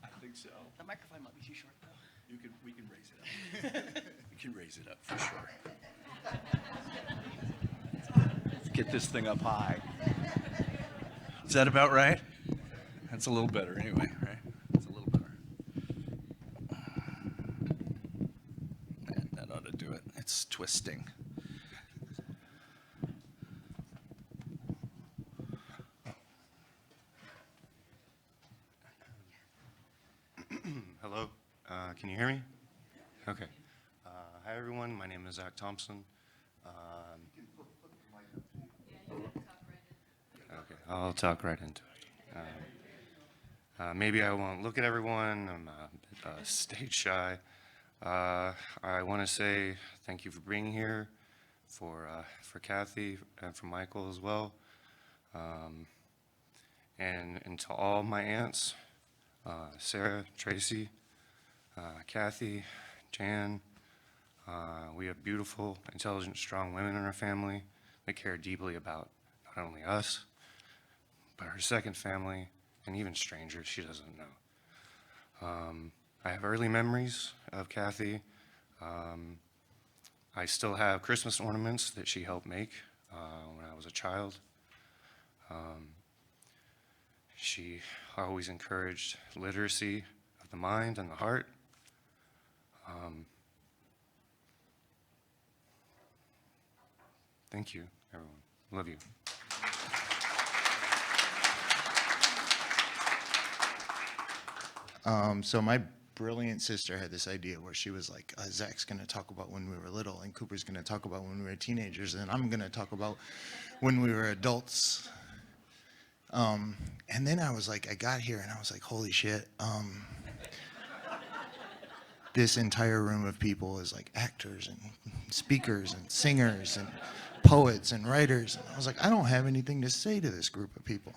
I think so. The microphone might be too short, though. We can raise it up. We can raise it up for sure. Let's get this thing up high. Is that about right? That's a little better anyway, right? That's a little better. That ought to do it. It's twisting. Hello, can you hear me? Okay. Hi everyone, my name is Zach Thompson. Okay, I'll talk right into it. Maybe I won't look at everyone, I'm a bit stage shy. I want to say thank you for being here, for Kathy and for Michael as well. And to all my aunts, Sarah, Tracy, Kathy, Jan. We have beautiful, intelligent, strong women in our family that care deeply about not only us, but her second family and even strangers she doesn't know. I have early memories of Kathy. I still have Christmas ornaments that she helped make when I was a child. She always encouraged literacy of the mind and the heart. Thank you, everyone. Love you. So my brilliant sister had this idea where she was like, Zach's going to talk about when we were little, and Cooper's going to talk about when we were teenagers, and I'm going to talk about when we were adults. And then I was like, I got here and I was like, holy shit. This entire room of people is like actors and speakers and singers and poets and writers. And I was like, I don't have anything to say to this group of people.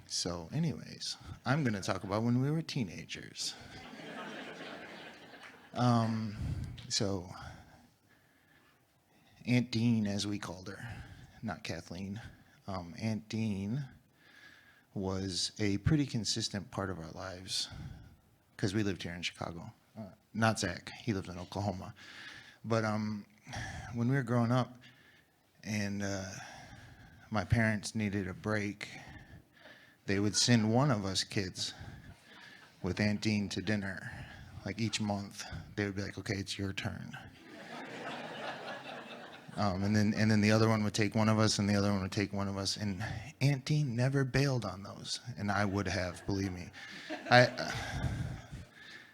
So anyways, I'm going to talk about when we were teenagers. So Aunt Dean, as we called her, not Kathleen, Aunt Dean was a pretty consistent part of our lives because we lived here in Chicago. Not Zach, he lived in Oklahoma. But when we were growing up and my parents needed a break, they would send one of us kids with Aunt Dean to dinner. Like each month, they would be like, okay, it's your turn. And then the other one would take one of us, and the other one would take one of us. And Aunt Dean never bailed on those, and I would have, believe me. I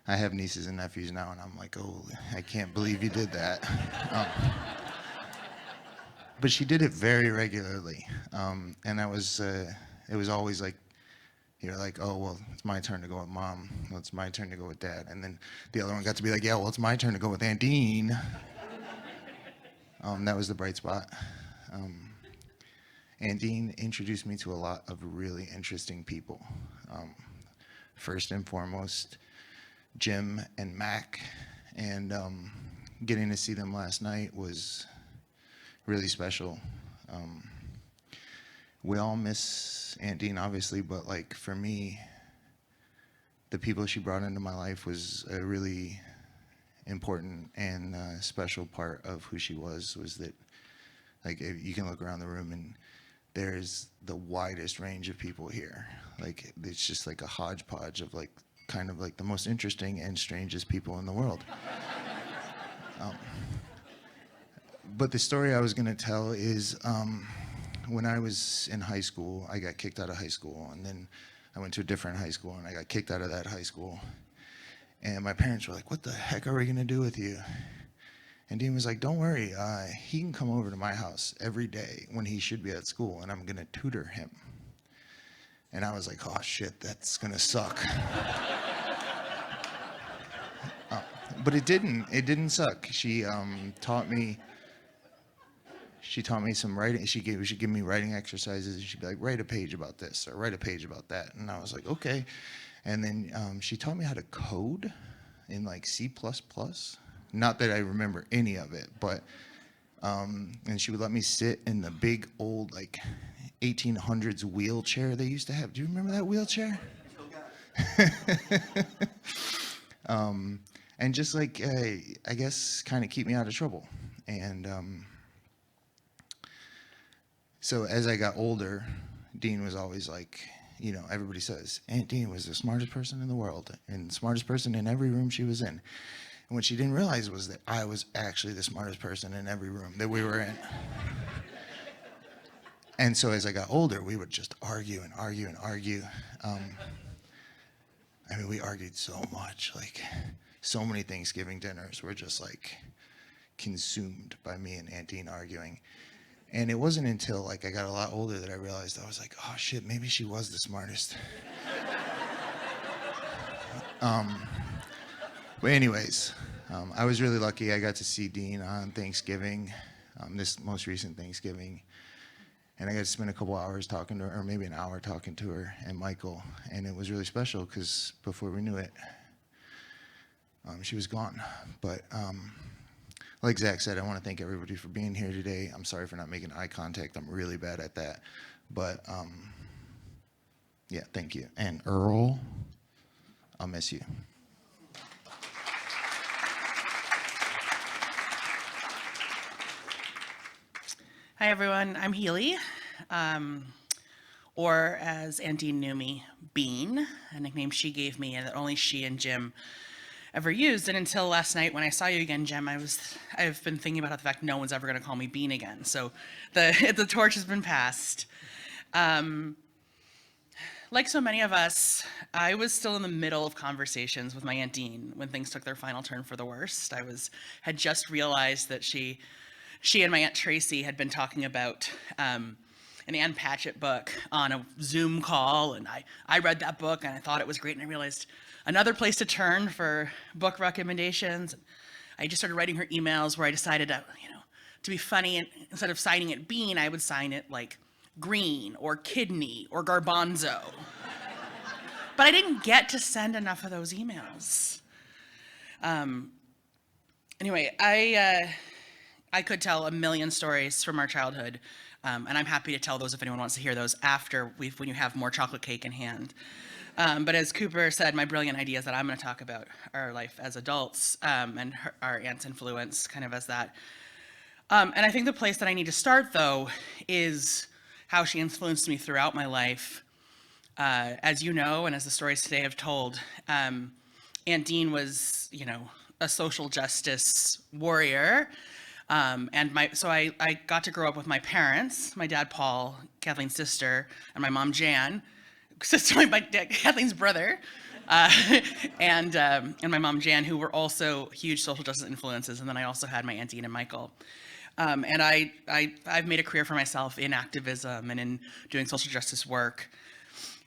have nieces and nephews now, and I'm like, oh, I can't believe you did that. But she did it very regularly, and it was always like, you're like, oh, well, it's my turn to go with Mom. Well, it's my turn to go with Dad. And then the other one got to be like, yeah, well, it's my turn to go with Aunt Dean. That was the bright spot. Aunt Dean introduced me to a lot of really interesting people. First and foremost, Jim and Mac, and getting to see them last night was really special. We all miss Aunt Dean, obviously, but like for me, the people she brought into my life was a really important and special part of who she was that, like, you can look around the room and there's the widest range of people here. Like, it's just like a hodgepodge of like, kind of like the most interesting and strangest people in the world. But the story I was gonna tell is, when I was in high school, I got kicked out of high school, and then I went to a different high school, and I got kicked out of that high school. And my parents were like, what the heck are we gonna do with you? And Dean was like, don't worry, he can come over to my house every day when he should be at school, and I'm gonna tutor him. And I was like, oh shit, that's gonna suck. But it didn't suck. She taught me some writing. She would give me writing exercises, and she'd be like, write a page about this or write a page about that. And I was like, okay. And then she taught me how to code in like C++. Not that I remember any of it, but, and she would let me sit in the big old like 1800s wheelchair they used to have. Do you remember that wheelchair? And just like, I guess, kind of keep me out of trouble. And so as I got older, Dean was always like, you know, everybody says, Aunt Dean was the smartest person in the world and the smartest person in every room she was in. And what she didn't realize was that I was actually the smartest person in every room that we were in. And so as I got older, we would just argue and argue and argue. I mean, we argued so much, like so many Thanksgiving dinners were just like consumed by me and Aunt Dean arguing. And it wasn't until like I got a lot older that I realized, I was like, oh shit, maybe she was the smartest. But anyways, I was really lucky. I got to see Dean on Thanksgiving, this most recent Thanksgiving. And I got to spend a couple hours talking to her, or maybe an hour talking to her and Michael. And it was really special because before we knew it, she was gone. But like Zach said, I want to thank everybody for being here today. I'm sorry for not making eye contact. I'm really bad at that. But yeah, thank you. And Earl, I'll miss you. Hi, everyone. I'm Healy, or as Aunt Dean knew me, Bean, a nickname she gave me and that only she and Jim ever used. And until last night when I saw you again, Jim, I've been thinking about the fact no one's ever going to call me Bean again. So the torch has been passed. Like so many of us, I was still in the middle of conversations with my Aunt Dean when things took their final turn for the worst. Had just realized that she and my Aunt Tracy had been talking about an Ann Patchett book on a Zoom call, and I read that book and I thought it was great, and I realized another place to turn for book recommendations. I just started writing her emails where I decided to be funny, and instead of signing it Bean, I would sign it like Green or Kidney or Garbanzo. But I didn't get to send enough of those emails. Anyway, I could tell a million stories from our childhood, and I'm happy to tell those if anyone wants to hear those after when you have more chocolate cake in hand. But as Cooper said, my brilliant idea is that I'm going to talk about our life as adults and our aunt's influence kind of as that. And I think the place that I need to start, though, is how she influenced me throughout my life. As you know, and as the stories today have told, Aunt Dean was, a social justice warrior. So I got to grow up with my parents, my dad, Paul, Kathleen's sister, and my mom, Jan, Kathleen's brother, and my mom, Jan, who were also huge social justice influences. And then I also had my Aunt Dean and Michael. And I've made a career for myself in activism and in doing social justice work.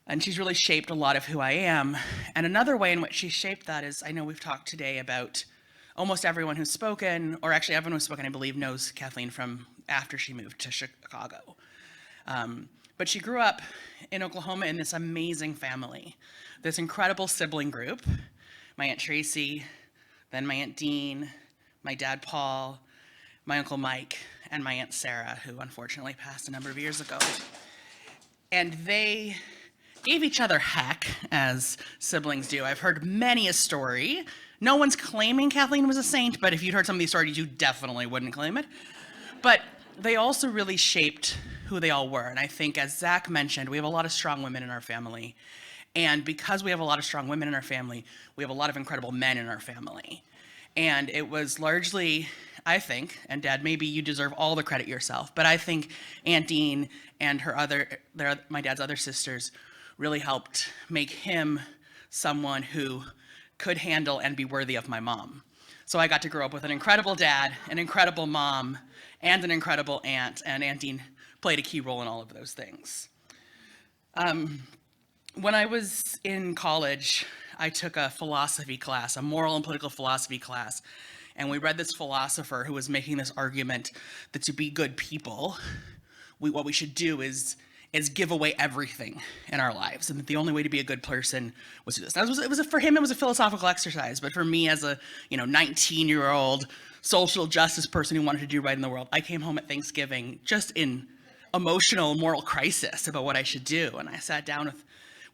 And she's really shaped a lot of who I am. And another way in which she shaped that is, I know we've talked today about almost everyone who's spoken, or actually everyone who's spoken, I believe, knows Kathleen from after she moved to Chicago. But she grew up in Oklahoma in this amazing family, this incredible sibling group, my Aunt Tracy, then my Aunt Dean, my dad, Paul, my Uncle Mike, and my Aunt Sarah, who unfortunately passed a number of years ago. And they gave each other heck, as siblings do. I've heard many a story. No one's claiming Kathleen was a saint, but if you'd heard some of these stories, you definitely wouldn't claim it. But they also really shaped who they all were. And I think, as Zach mentioned, we have a lot of strong women in our family. And because we have a lot of strong women in our family, we have a lot of incredible men in our family. And it was largely, I think, and Dad, maybe you deserve all the credit yourself, but I think Aunt Dean and my dad's other sisters really helped make him someone who could handle and be worthy of my mom. So I got to grow up with an incredible dad, an incredible mom, and an incredible aunt, and Aunt Dean played a key role in all of those things. When I was in college, I took a philosophy class, a moral and political philosophy class, and we read this philosopher who was making this argument that to be good people, what we should do is give away everything in our lives, and that the only way to be a good person was to do this. For him, it was a philosophical exercise, but for me, as a 19-year-old social justice person who wanted to do right in the world, I came home at Thanksgiving just in emotional, moral crisis about what I should do, and I sat down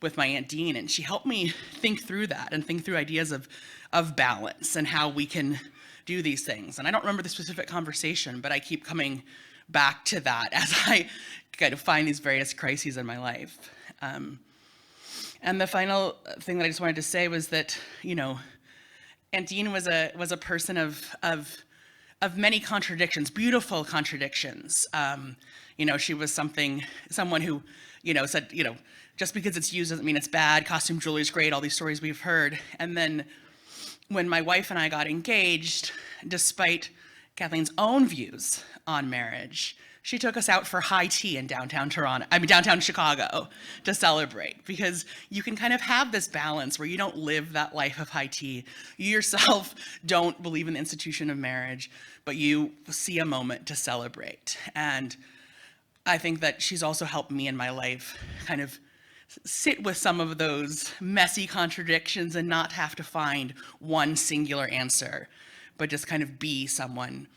with my Aunt Dean, and she helped me think through that and think through ideas of balance and how we can do these things. And I don't remember the specific conversation, but I keep coming back to that as I kind of find these various crises in my life. And the final thing that I just wanted to say was that, Aunt Dean was a person of many contradictions, beautiful contradictions. She was someone who, said, just because it's used doesn't mean it's bad. Costume jewelry is great, all these stories we've heard. And then when my wife and I got engaged, despite Kathleen's own views on marriage, she took us out for high tea in downtown Chicago to celebrate, because you can kind of have this balance where you don't live that life of high tea. You yourself don't believe in the institution of marriage, but you see a moment to celebrate. And I think that she's also helped me in my life kind of sit with some of those messy contradictions and not have to find one singular answer, but just kind of be someone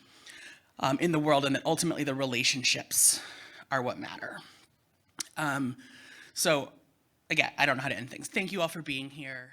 in the world, and that ultimately the relationships are what matter. So again, I don't know how to end things. Thank you all for being here.